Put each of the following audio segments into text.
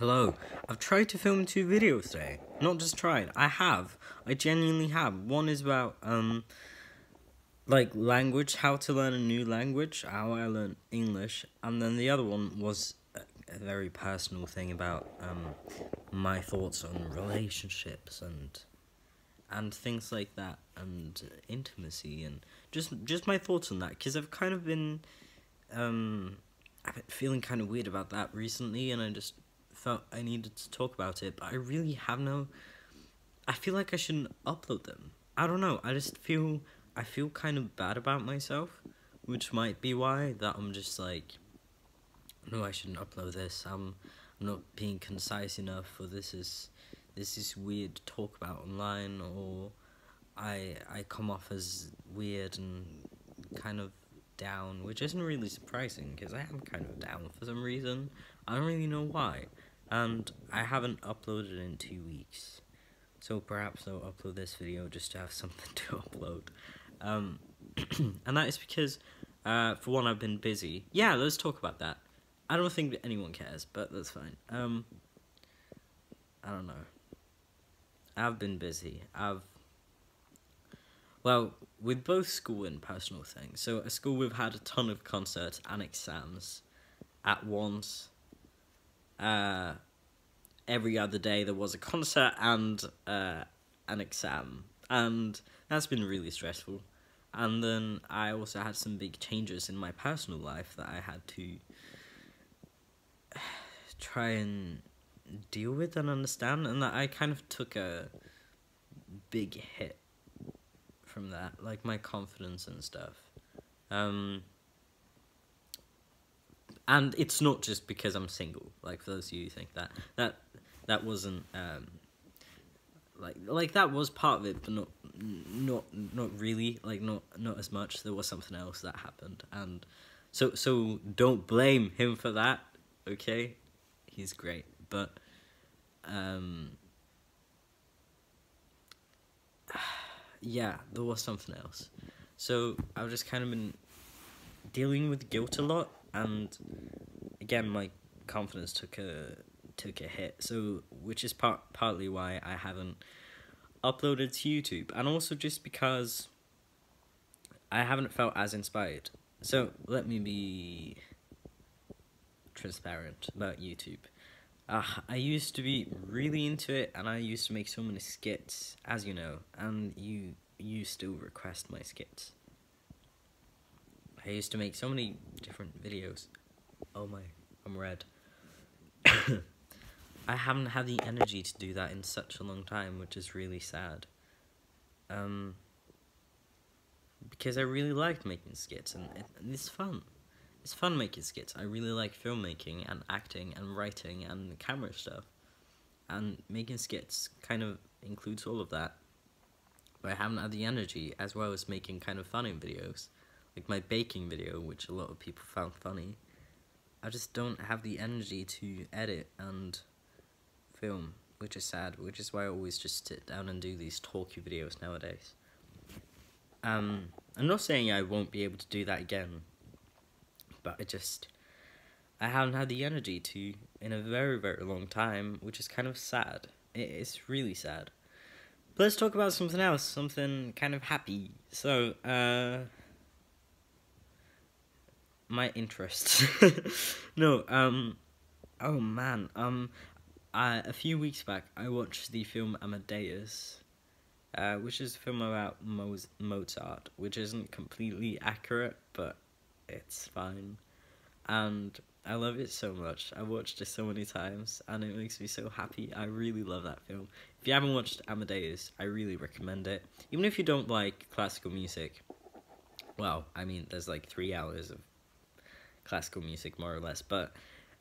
Hello, I've tried to film 2 videos today. Not just tried, I have. I genuinely have. One is about, language, how to learn a new language, how I learn English, and then the other one was a very personal thing about, my thoughts on relationships and things like that, and intimacy, and just my thoughts on that, because I've kind of been, I've been feeling kind of weird about that recently, and I just felt I needed to talk about it, but I really have I feel like I shouldn't upload them. I don't know, I feel kind of bad about myself, which might be why that I'm just like, no, I shouldn't upload this, I'm not being concise enough, or this is weird to talk about online, or I come off as weird and kind of down, which isn't really surprising, because I am kind of down for some reason. I don't really know why, and I haven't uploaded in 2 weeks, so perhaps I'll upload this video just to have something to upload, and that is because, for one, I've been busy. Yeah, let's talk about that. I don't think that anyone cares, but that's fine. I don't know. I've been busy. Well, with both school and personal things. So at school we've had a ton of concerts and exams at once. Every other day there was a concert and an exam, and that's been really stressful. And then I also had some big changes in my personal life that I had to try and deal with and understand, and that I kind of took a big hit from that, like my confidence and stuff. And it's not just because I'm single, like, for those of you who think that wasn't like that was part of it, but not really, like, not as much. There was something else that happened, and so don't blame him for that, okay? He's great, but yeah, there was something else. So I've just kind of been dealing with guilt a lot, and again, my confidence took a hit. So, which is partly why I haven't uploaded to YouTube, and also just because I haven't felt as inspired. So let me be transparent about YouTube. I used to be really into it, and I used to make so many skits, as you know, and you still request my skits. I used to make so many different videos. Oh my, I'm red. I haven't had the energy to do that in such a long time, which is really sad. Because I really liked making skits, and it's fun. It's fun making skits. I really like filmmaking and acting and writing and camera stuff. And making skits kind of includes all of that. But I haven't had the energy, as well as making kind of funny videos. Like my baking video, which a lot of people found funny. I just don't have the energy to edit and film, which is sad, which is why I always just sit down and do these talky videos nowadays. I'm not saying I won't be able to do that again, but I haven't had the energy to in a very, very long time, which is kind of sad. It's really sad. But let's talk about something else, something kind of happy. So, my interests. No, oh man, a few weeks back, I watched the film Amadeus, which is a film about Mozart, which isn't completely accurate, but it's fine, and I love it so much. I watched it so many times, and it makes me so happy. I really love that film. If you haven't watched Amadeus, I really recommend it. Even if you don't like classical music, well, I mean, there's like 3 hours of classical music, more or less, but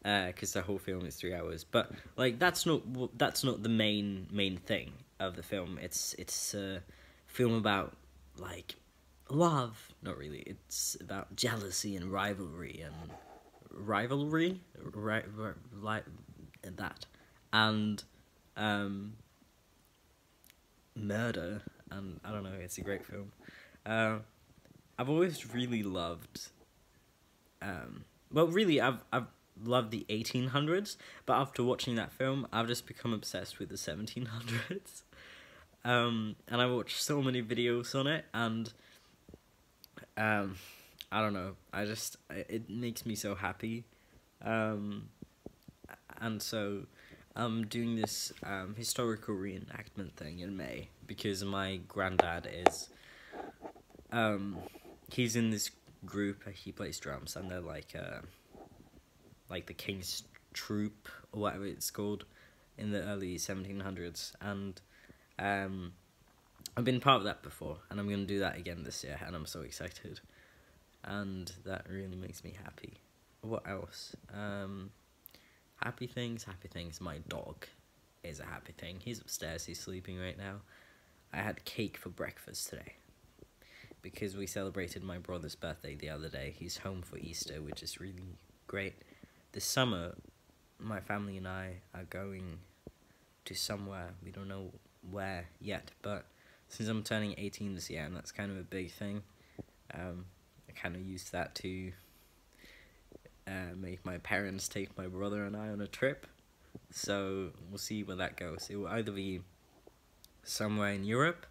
because the whole film is 3 hours, but like that's not the main thing of the film. It's a film about, like, love. Not really. It's about jealousy and rivalry and that, and murder, and I don't know. It's a great film. I've always really loved. Well, really, I've love the 1800s, but after watching that film, I've just become obsessed with the 1700s. And I watched so many videos on it, and I don't know, it makes me so happy. And so I'm doing this historical reenactment thing in May, because my granddad is, he's in this group, he plays drums, and they're like the King's Troop, or whatever it's called, in the early 1700s, and I've been part of that before, and I'm going to do that again this year, and I'm so excited, and that really makes me happy. What else? Happy things, my dog is a happy thing. He's upstairs, he's sleeping right now. I had cake for breakfast today, because we celebrated my brother's birthday the other day. He's home for Easter, which is really great. This summer, my family and I are going to somewhere, we don't know where yet, but since I'm turning 18 this year, and that's kind of a big thing, I kind of used that to make my parents take my brother and I on a trip, so we'll see where that goes. It will either be somewhere in Europe,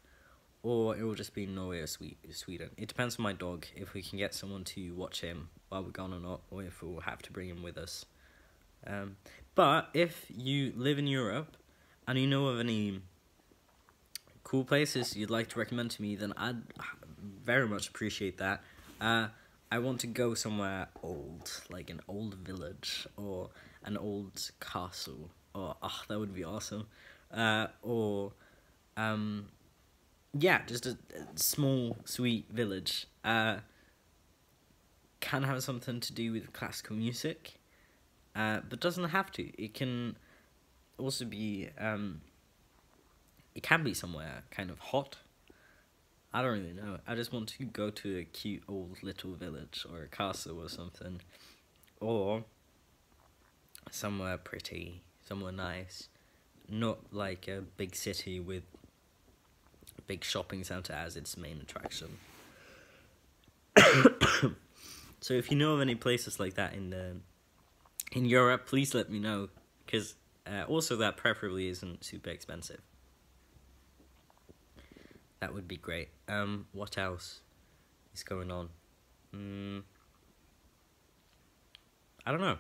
or it will just be Norway or Sweden. It depends on my dog, if we can get someone to watch him while we're gone or not, or if we'll have to bring him with us. But if you live in Europe, and you know of any cool places you'd like to recommend to me, then I'd very much appreciate that. I want to go somewhere old, like an old village, or an old castle, or, that would be awesome, or, yeah, just a small, sweet village. Can have something to do with classical music, but doesn't have to. It can also be, it can be somewhere kind of hot. I don't really know. I just want to go to a cute old little village, or a castle or something, or somewhere pretty, somewhere nice, not like a big city with a big shopping centre as its main attraction. So if you know of any places like that in Europe, please let me know, because also that preferably isn't super expensive. That would be great. What else is going on? I don't know.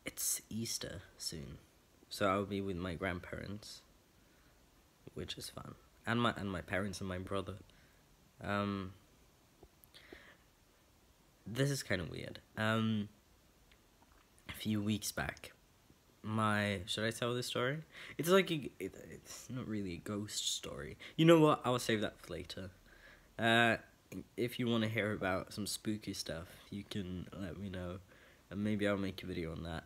It's Easter soon, so I'll be with my grandparents, which is fun, and my parents and my brother. This is kind of weird. A few weeks back, should I tell this story? It's like it's not really a ghost story. You know what? I'll save that for later. If you want to hear about some spooky stuff, you can let me know, and maybe I'll make a video on that.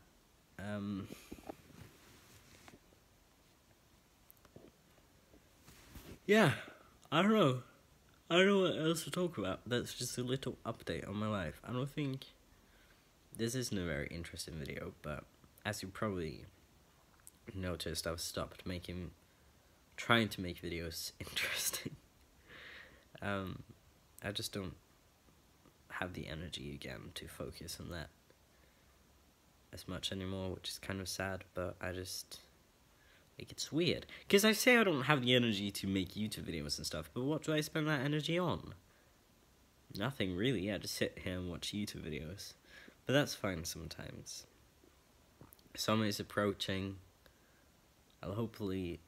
Yeah, I don't know. I don't know what else to talk about. That's just a little update on my life. I don't think this isn't a very interesting video, but as you probably noticed, I've stopped trying to make videos interesting. I just don't have the energy again to focus on that as much anymore, which is kind of sad, but it's weird, because I say I don't have the energy to make YouTube videos and stuff, but what do I spend that energy on? Nothing really. I just sit here and watch YouTube videos, but that's fine sometimes. Summer is approaching. I'll hopefully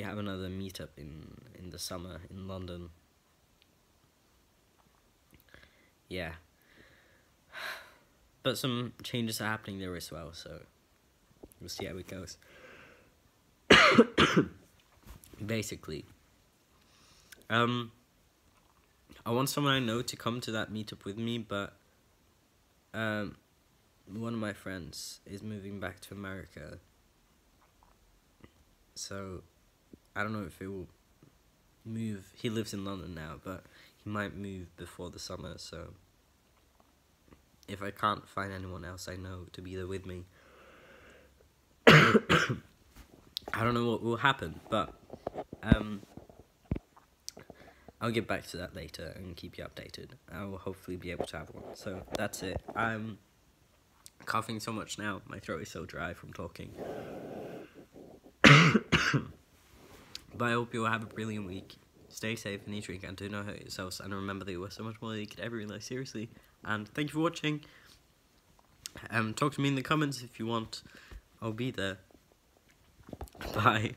have another meetup in the summer in London. Yeah, but some changes are happening there as well, so we'll see how it goes. Basically, I want someone I know to come to that meetup with me, but one of my friends is moving back to America, so I don't know if he will move. He lives in London now, but he might move before the summer, so if I can't find anyone else I know to be there with me, I don't know what will happen, but I'll get back to that later and keep you updated. I will hopefully be able to have one. So that's it. I'm coughing so much now. My throat is so dry from talking. But I hope you all have a brilliant week. Stay safe and eat, drink, and do not hurt yourselves. And remember that you are so much more than you could ever realize. Seriously. And thank you for watching. Talk to me in the comments if you want. I'll be there. Bye.